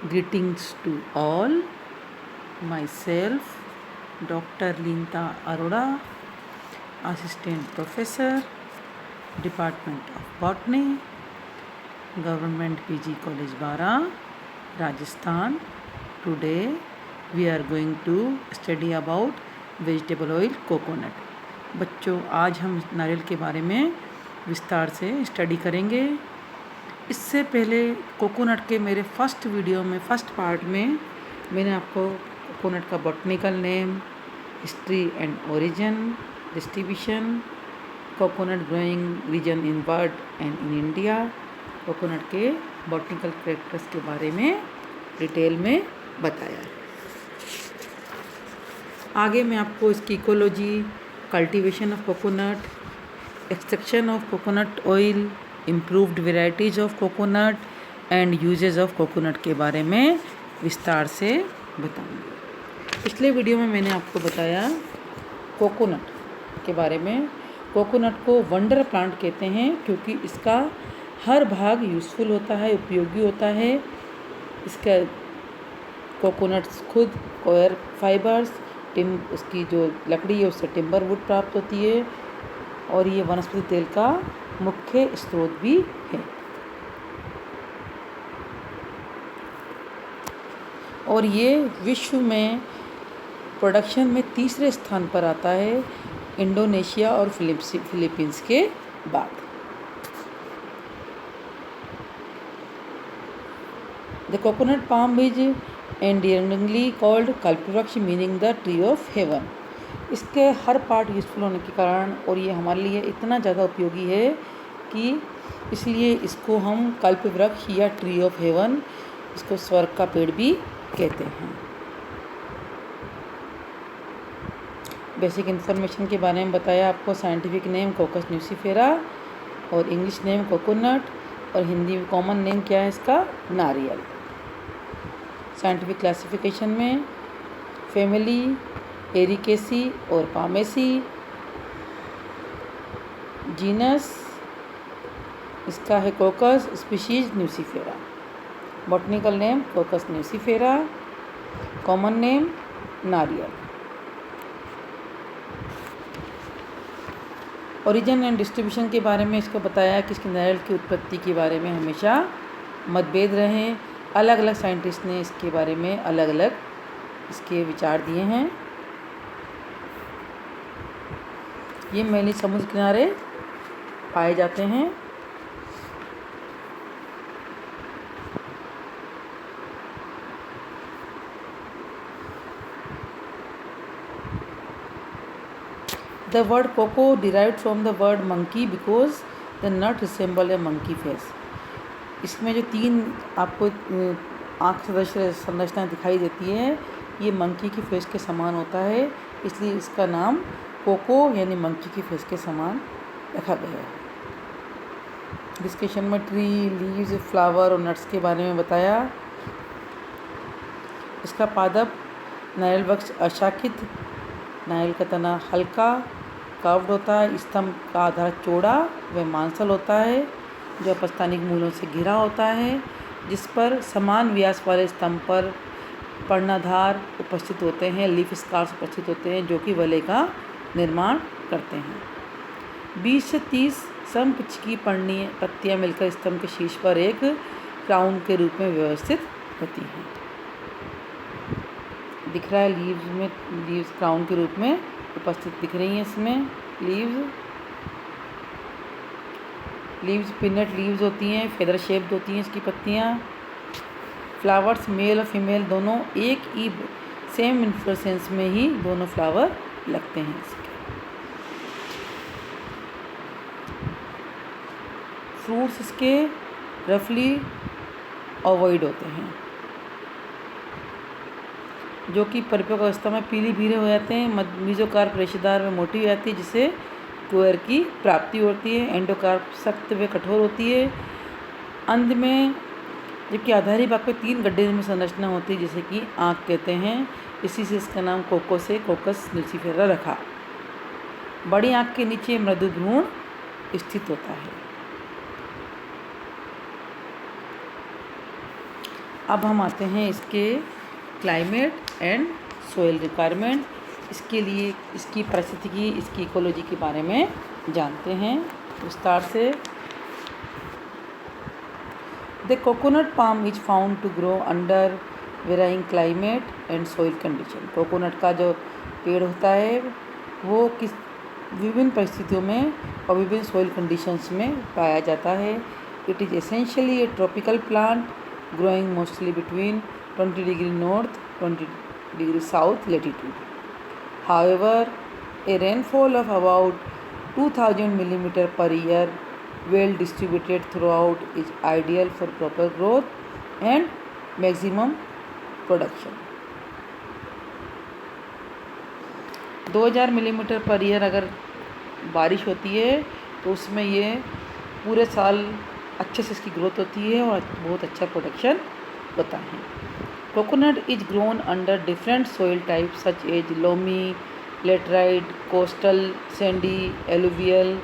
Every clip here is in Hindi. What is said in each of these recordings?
Greetings to all. Myself, Dr. Linta Arora, Assistant Professor, Department of Botany, Government PG College Bara, Rajasthan. Today we are going to study about vegetable oil coconut. बच्चों, आज हम नारियल के बारे में विस्तार से स्टडी करेंगे। इससे पहले कोकोनट के मेरे फर्स्ट वीडियो में फर्स्ट पार्ट में मैंने आपको कोकोनट का botanical name, history and origin, distribution, coconut growing region in world and in India, coconut के बॉटनिकल कैरेक्टर्स के बारे में डिटेल में बताया है। आगे मैं आपको इसकी ecology, cultivation of coconut, extraction of coconut oil, improved varieties of coconut and uses of coconut के बारे में विस्तार से बताऊंगी। पिछले वीडियो में मैंने आपको बताया कोकोनट के बारे में। कोकोनट को वंडर प्लांट कहते हैं क्योंकि इसका हर भाग यूज़फुल होता है, उपयोगी होता है। इसका कोकोनट्स खुद कोयर फाइबर्स, उसकी जो लकड़ी है उससे टिम्बर वुड प्राप्त होती है और ये वनस्पति तेल का मुख्य स्रोत भी है। और ये विश्व में प्रोडक्शन में तीसरे स्थान पर आता है, इंडोनेशिया और फिलीपींस के बाद। The coconut palm is endearingly called kalpavriksha, meaning the tree of heaven. इसके हर पार्ट यूज़फुल होने के कारण और ये हमारे लिए इतना ज़्यादा उपयोगी है कि इसलिए इसको हम कल्प वृक्ष या ट्री ऑफ हेवन, इसको स्वर्ग का पेड़ भी कहते हैं। बेसिक इन्फॉर्मेशन के बारे में बताया आपको। साइंटिफिक नेम कोकस न्यूसीफेरा और इंग्लिश नेम कोकोनट और हिंदी में कॉमन नेम क्या है इसका, नारियल। साइंटिफिक क्लासिफिकेशन में फैमिली एरिकेसी और पामेसी, जीनस इसका है कोकस, species nucifera. Botanical name कोकस nucifera, common name नारियल। ओरिजिन एंड डिस्ट्रीब्यूशन के बारे में इसको बताया कि इसके नारियल की उत्पत्ति के बारे में हमेशा मतभेद रहे। अलग अलग साइंटिस्ट ने इसके बारे में अलग अलग इसके विचार दिए हैं। ये मैली समुद्र किनारे पाए जाते हैं। The word coco derived from the word monkey because the nut resemble a monkey face. इसमें जो तीन आपको आँख संरचना दिखाई देती है, ये मंकी की फेस के समान होता है, इसलिए इसका नाम कोको यानी मंकी की फेस के समान रखा गया है। डिस्कशन में ट्री, लीव्स, फ्लावर और नट्स के बारे में बताया। इसका पादप नारियल वृक्ष अशाखित, नारियल का तना हल्का कर्व्ड होता है, स्तंभ का आधार चौड़ा व मांसल होता है जो अपस्थानिक मूलों से घिरा होता है, जिस पर समान व्यास वाले स्तंभ पर पर्णधार उपस्थित होते हैं, लीफ स्कार्स उपस्थित होते हैं जो कि वलय का निर्माण करते हैं। 20 से 30 समपिच की पत्तियां मिलकर स्तंभ के शीर्ष पर एक क्राउन के रूप में व्यवस्थित होती हैं। दिख रहा है लीव्स क्राउन के रूप में उपस्थित दिख रही हैं। इसमें लीव्स पिनट लीव्स होती हैं, फेदर शेप्ड होती हैं इसकी पत्तियां। फ्लावर्स मेल और फीमेल दोनों एक ही सेम इन्फ्लोरेसेंस में ही दोनों फ्लावर लगते हैं इसके। फ्रूट्स इसके रफली ओवॉइड होते हैं जो कि परिपक्व अवस्था में पीली भीरे हो जाते हैं। मीजोकार्प रेशेदार व मोटी हो जाती है जिससे कोयर की प्राप्ति होती है। एंडोकार्प सख्त व कठोर होती है। अंत में जबकि आधारी भाग पे 3 गड्ढे में संरचना होती है जिसे कि आँख कहते हैं, इसी से इसका नाम कोको से कोकस न्यूसीफेरा रखा। बड़ी आँख के नीचे मृदु भ्रूण स्थित होता है। अब हम आते हैं इसके क्लाइमेट एंड सोइल रिक्वायरमेंट। इसके लिए इसकी पारिस्थितिकी, इसकी इकोलॉजी के बारे में जानते हैं विस्तार से। The coconut palm is found to grow under varying climate and soil condition. Coconut का जो पेड़ होता है वो किस विभिन्न परिस्थितियों में और विभिन्न सोइल कंडीशंस में पाया जाता है। It is essentially A tropical plant growing mostly between 20 degree north 20 degree south latitude. However, A rainfall of about 2000 millimetre per year well distributed throughout is ideal for proper growth and maximum production। 2000 millimetre per year अगर बारिश होती है तो उसमें ये पूरे साल अच्छे से इसकी ग्रोथ होती है और बहुत अच्छा प्रोडक्शन होता है। Coconut is grown under different soil type such as loamy, laterite, coastal, sandy, alluvial,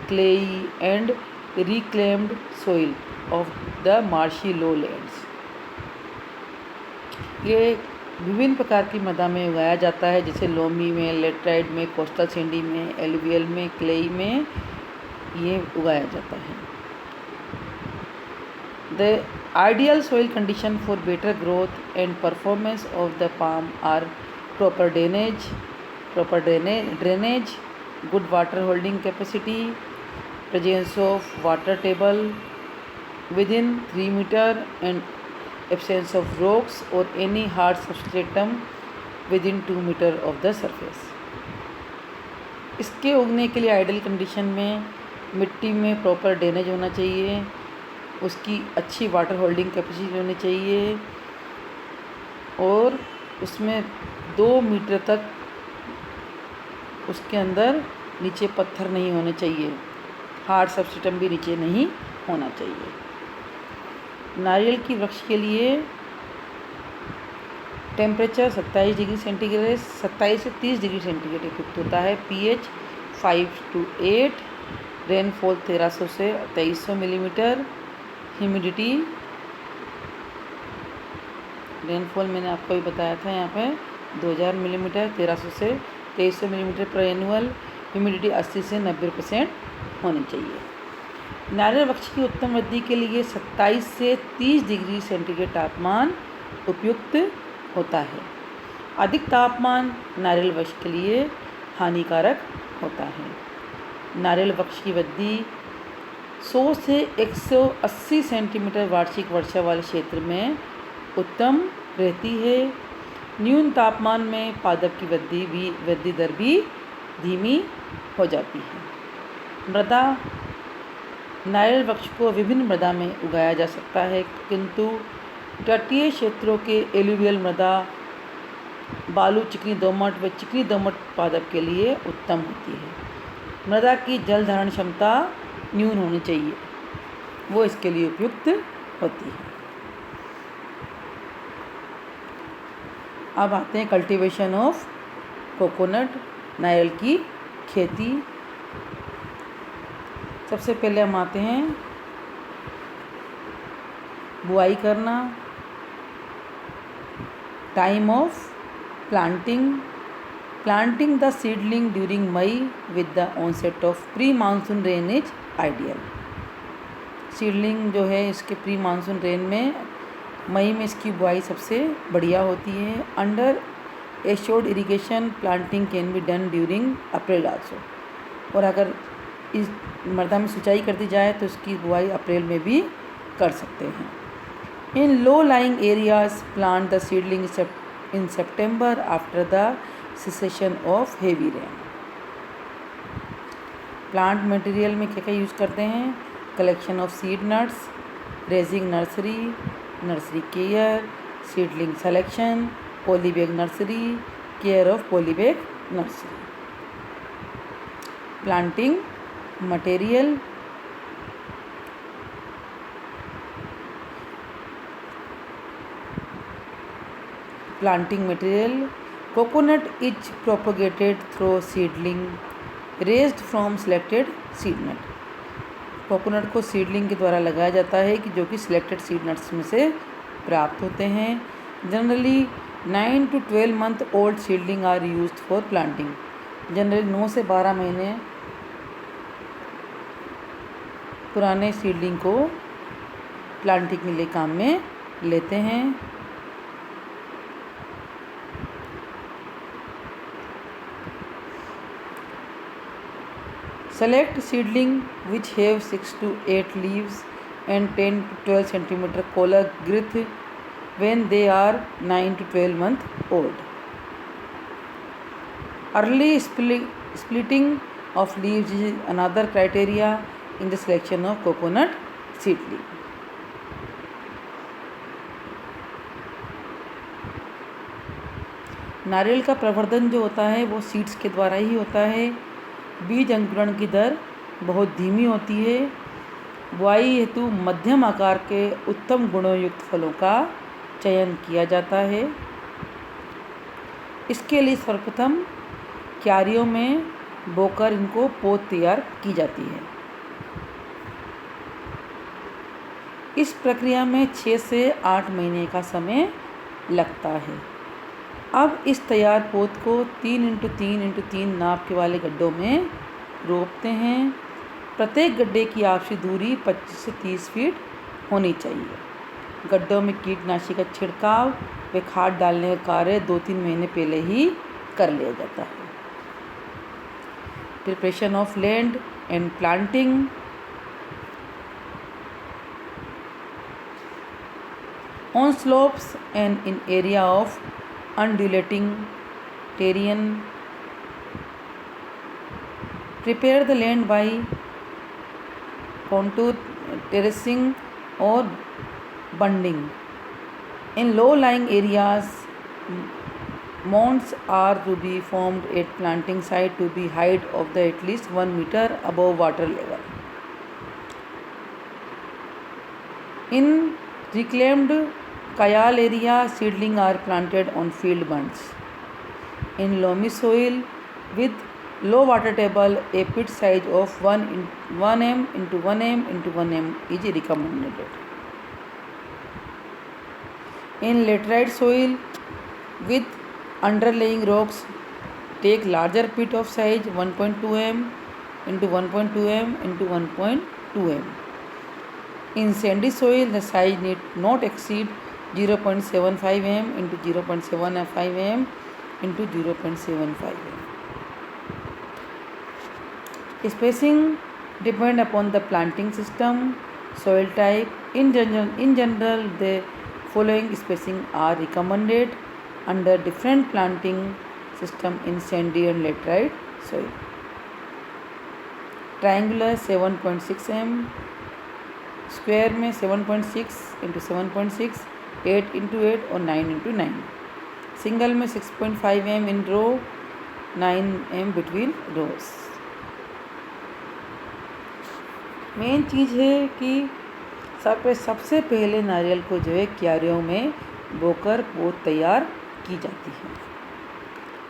clayey and reclaimed soil of the marshy lowlands। ये विभिन्न प्रकार की मृदा में उगाया जाता है, जैसे लोमी में, लेटराइट में, कोस्टल सैंडी में, एलुवियल में, क्लेई में ये उगाया जाता है। The ideal soil condition for better growth and performance of the palm are proper drainage, good water holding capacity, presence of water table within 3 meter and absence of rocks or any hard substratum within 2 meter of the surface। इसके उगने के लिए आइडियल कंडीशन में मिट्टी में प्रॉपर ड्रेनेज होना चाहिए, उसकी अच्छी वाटर होल्डिंग कैपेसिटी होनी चाहिए और उसमें 2 मीटर तक उसके अंदर नीचे पत्थर नहीं होने चाहिए, हार्ड सब्स्टिटम भी नीचे नहीं होना चाहिए। नारियल की वृक्ष के लिए टेम्परेचर 27 डिग्री सेंटीग्रेड 27 से 30 डिग्री सेंटीग्रेड उपयुक्त होता है। pH 5 to 8, रेनफॉल 1300 से 2300 मिलीमीटर, ह्यूमिडिटी रेनफॉल मैंने आपको भी बताया था यहाँ पे 2000 मिलीमीटर, 1300 से 2300 मिलीमीटर पर एनुअल, ह्यूमिडिटी 80 से 90% होनी चाहिए। नारियल वृक्ष की उत्तम वृद्धि के लिए 27 से 30 डिग्री सेंटीग्रेड तापमान उपयुक्त होता है। अधिक तापमान नारियल वृक्ष के लिए हानिकारक होता है। नारियल वृक्ष की वृद्धि 100 से 180 सेंटीमीटर वार्षिक वर्षा वाले क्षेत्र में उत्तम रहती है। न्यून तापमान में पादप की वृद्धि दर भी धीमी हो जाती है। मृदा, नारियल वृक्ष को विभिन्न मृदा में उगाया जा सकता है, किंतु तटीय क्षेत्रों के एलुवियल मृदा बालू, चिकनी दोमट व चिकनी दोमट पादप के लिए उत्तम होती है। मृदा की जल धारण क्षमता न्यून होनी चाहिए, वो इसके लिए उपयुक्त होती है। अब आते हैं कल्टीवेशन ऑफ कोकोनट, नारियल की खेती। सबसे पहले हम आते हैं बुआई करना। Time of planting the seedling during May with the onset of pre monsoon rain is ideal. Seedling जो है इसके प्री मानसून रेन में मई में इसकी बुआई सबसे बढ़िया होती है। Under assured irrigation planting can be done during April also. और अगर इस मृदा में सिंचाई कर दी जाए तो इसकी बुआई अप्रैल में भी कर सकते हैं। In low lying areas plant the seedling in September after the cessation of heavy rain. Plant material में क्या क्या यूज़ करते हैं? Collection of seed nuts, raising nursery, nursery care, seedling selection, polybag nursery, care of polybag nursery. Planting material, coconut is propagated through seedling raised from selected seed nut। Coconut को सीडलिंग के द्वारा लगाया जाता है कि जो कि सिलेक्टेड सीड नट्स में से प्राप्त होते हैं। Generally 9 to 12 month old seedling are used for planting. Generally 9 से 12 महीने पुराने सीडलिंग को प्लांटिंग के लिए काम में लेते हैं। Select seedling which have 6 to 8 leaves and 10 to 12 centimeter collar growth when they are 9 to 12 months old. Early splitting of leaves is another criteria in the selection of coconut seedling. नारियल का प्रवर्धन जो होता है वो सीड्स के द्वारा ही होता है। बीज अंकुरण की दर बहुत धीमी होती है। बुआई हेतु मध्यम आकार के उत्तम गुणों युक्त फलों का चयन किया जाता है। इसके लिए सर्वप्रथम क्यारियों में बोकर इनको पोत तैयार की जाती है। इस प्रक्रिया में 6 से 8 महीने का समय लगता है। अब इस तैयार पोत को 3x3x3 नाप के वाले गड्ढों में रोपते हैं। प्रत्येक गड्ढे की आपसी दूरी 25 से 30 फीट होनी चाहिए। गड्ढों में कीटनाशी का छिड़काव व खाद डालने का कार्य 2-3 महीने पहले ही कर लिया जाता है। Preparation of land and planting. On slopes and in area of undulating terrain, prepare the land by contour terracing or bunding. In low-lying areas, mounds are to be formed at planting site to be height of the at least 1 meter above water level. In reclaimed Kayal area, seedling are planted on field bunds. In loamy soil with low water table, a pit size of 1 m into 1 m into 1 m is recommended. In laterite soil with underlying rocks, take larger pit of size 1.2 m into 1.2 m into 1.2 m. In sandy soil, the size need not exceed 0.75 m into 0.75 m into 0.75 m. Spacing depend upon the planting system, soil type. In general, the following spacing are recommended under different planting system in sandy and laterite soil. Triangular 7.6 m, square में 7.6 into 7.6, 8 into 8 और 9 into 9. सिंगल में 6.5 m in row, 9 m between rows. Main चीज़ है कि सबसे पहले नारियल को जो है क्यारियों में बोकर पोत तैयार की जाती है।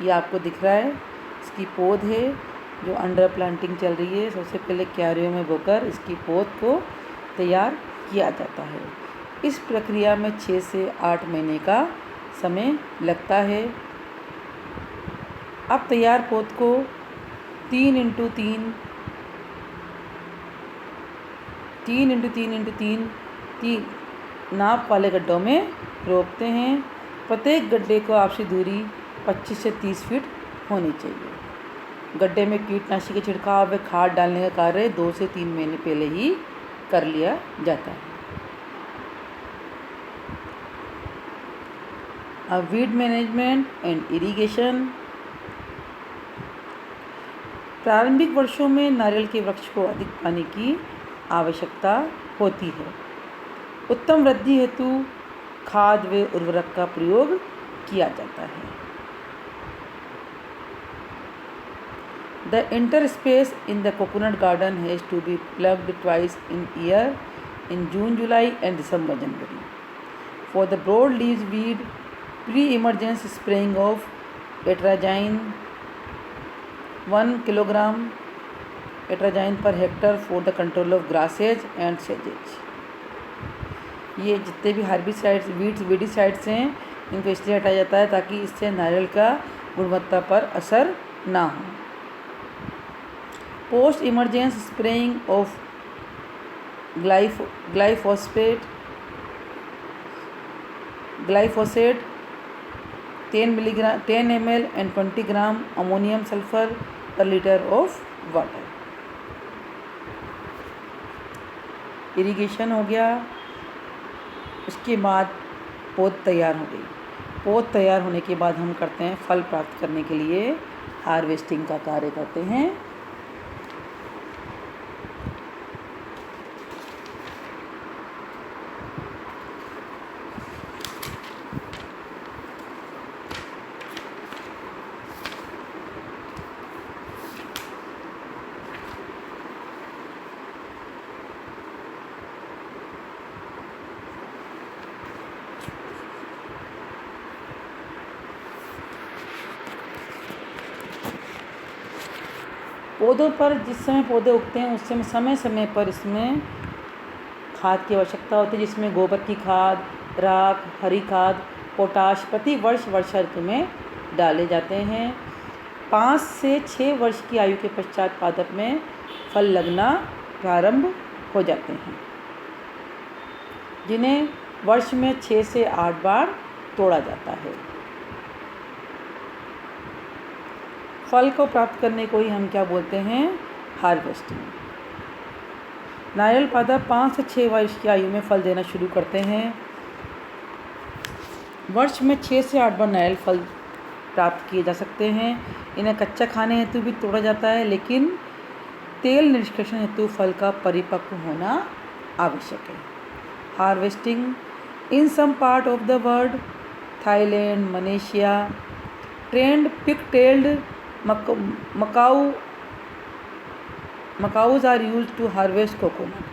ये आपको दिख रहा है, इसकी पोत है जो अंडर प्लांटिंग चल रही है। सबसे पहले क्यारियों में बोकर इसकी पोत को तैयार किया जाता है। इस प्रक्रिया में 6 से 8 महीने का समय लगता है। अब तैयार पोत को 3x3 नाप वाले गड्ढों में रोपते हैं। प्रत्येक गड्ढे को आपसी दूरी 25 से 30 फीट होनी चाहिए। गड्ढे में कीटनाशी के छिड़काव व खाद डालने का कार्य 2 से 3 महीने पहले ही कर लिया जाता है। Weed management and irrigation. प्रारंभिक वर्षों में नारियल के वृक्ष को अधिक पानी की आवश्यकता होती है। उत्तम वृद्धि हेतु खाद व उर्वरक का प्रयोग किया जाता है। The interspace in the coconut garden has to be plugged twice in year in June, July and December, January. For the broad leaves weed, pre-emergence spraying of atrazine 1 kilogram atrazine per hectare for the control of grasses and sedges. ये जितने भी हर्बिसाइड्स वीडिसाइड्स हैं इनको इसलिए हटाया जाता है ताकि इससे नारियल का गुणवत्ता पर असर ना हो। Post emergence spraying of glyphosate 10 ml and 20 gram ammonium sulphur पर लीटर ऑफ वाटर। इरिगेशन हो गया। उसके बाद पौध तैयार हो गई। पौध तैयार होने के बाद हम करते हैं फल प्राप्त करने के लिए हार्वेस्टिंग का कार्य करते हैं। पौधों पर जिस समय पौधे उगते हैं उस समय समय पर इसमें खाद की आवश्यकता होती है, जिसमें गोबर की खाद, राख, हरी खाद, पोटाश प्रति वर्ष वर्षा ऋतु में डाले जाते हैं। 5 से 6 वर्ष की आयु के पश्चात पादप में फल लगना प्रारंभ हो जाते हैं, जिन्हें वर्ष में 6 से 8 बार तोड़ा जाता है। फल को प्राप्त करने को ही हम क्या बोलते हैं? हार्वेस्टिंग। नारियल पादप 5 से 6 वर्ष की आयु में फल देना शुरू करते हैं। वर्ष में 6 से 8 बार नारियल फल प्राप्त किए जा सकते हैं। इन्हें कच्चा खाने हेतु भी तोड़ा जाता है, लेकिन तेल निष्कर्षण हेतु फल का परिपक्व होना आवश्यक है। Harvesting in some part of the world, Thailand, Malaysia, trained pigtailed macaws are used to harvest coconut.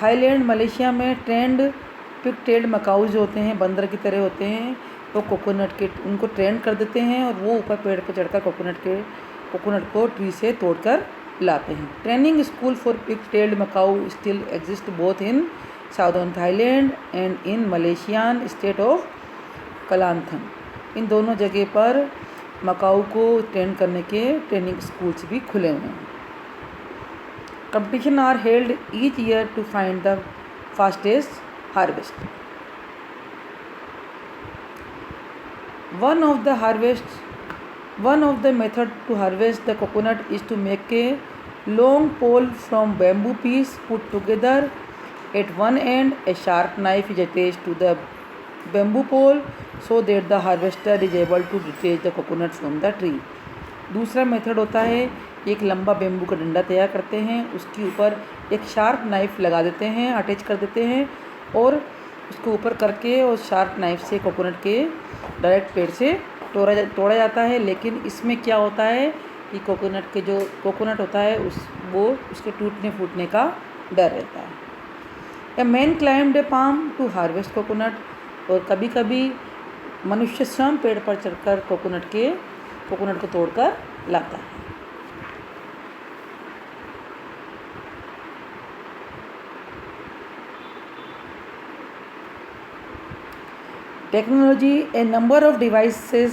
थाईलैंड, मलेशिया में ट्रेंड पिक-टेल्ड मकाउज होते हैं, बंदर की तरह होते हैं। वो उनको ट्रेंड कर देते हैं और वो ऊपर पेड़ पर चढ़कर कोकोनट को ट्री से तोड़कर लाते हैं। Training school for pigtailed macaque still exist both in southern Thailand and in Malaysian state of Kelantan. इन दोनों जगह पर मकाऊ को ट्रेन करने के ट्रेनिंग स्कूल्स भी खुले हुए हैं। Competition are held each year to find the fastest harvest. One of the method to harvest the coconut is to make a long pole from bamboo piece put together. At one end, a sharp knife is attached to the bamboo pole so that the harvester is able to detach the coconut from the tree. दूसरा मेथड होता है, एक लंबा बेम्बू का डंडा तैयार करते हैं, उसके ऊपर एक शार्प नाइफ लगा देते हैं, अटैच कर देते हैं और उसको ऊपर करके और शार्प नाइफ से कोकोनट के डायरेक्ट पेड़ से तोड़ा जाता है। लेकिन इसमें क्या होता है कि कोकोनट होता है उसके टूटने फूटने का डर रहता है। A man climbed a palm to harvest coconut. और कभी कभी मनुष्य स्वयं पेड़ पर चढ़कर कोकोनट को तोड़कर लाता है। Technology, a number of devices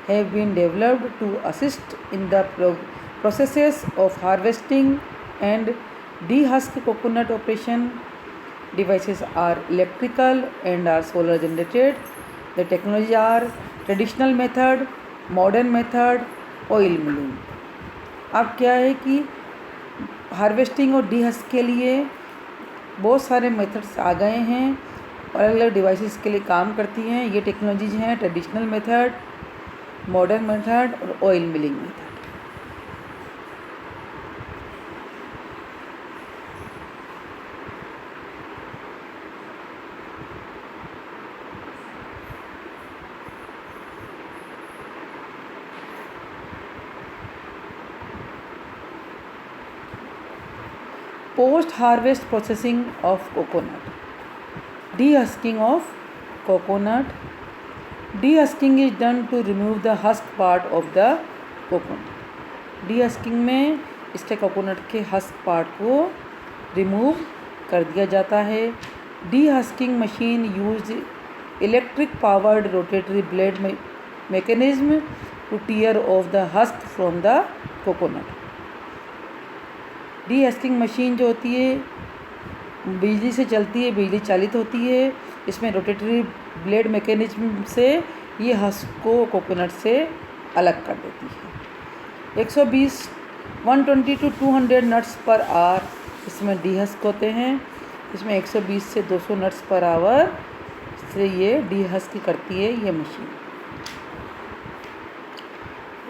have been developed to assist in the processes of harvesting and dehusk coconut operation. Devices are electrical and are solar generated. The technology are traditional method, modern method, oil milling. अब क्या है कि हार्वेस्टिंग और डीहस्क के लिए बहुत सारे मेथड्स आ गए हैं और अलग अलग डिवाइसेस के लिए काम करती हैं। ये टेक्नोलॉजीज हैं ट्रेडिशनल मेथड, मॉडर्न मेथड और oil milling method. Post harvest processing of coconut. Dehusking of coconut. Dehusking is done to remove the husk part of the coconut. Dehusking में इसके कोकोनट के हस्क पार्ट को रिमूव कर दिया जाता है। Dehusking machine use electric powered rotary blade mechanism to tear off the husk from the coconut। Dehusking machine जो होती है बिजली से चलती है, बिजली चालित होती है। इसमें रोटेटरी ब्लेड मैकेनिज्म से ये हस्क को कोकोनट से अलग कर देती है। 120 to 200 नट्स पर आवर इसमें डीहस्क होते हैं। इसमें 120 से 200 नट्स पर आवर से ये डीहस्क करती है ये मशीन।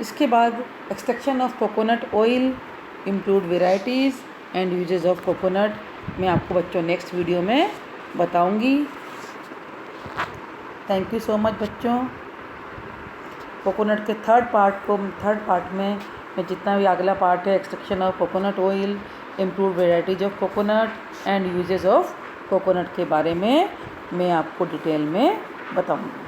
इसके बाद extraction of coconut oil, improved varieties and uses of coconut मैं आपको बच्चों नेक्स्ट वीडियो में बताऊंगी। थैंक यू सो मच बच्चों। कोकोनट के थर्ड पार्ट में मैं जितना भी अगला पार्ट है extraction of coconut oil, improved varieties of coconut and uses of coconut के बारे में मैं आपको डिटेल में बताऊंगी।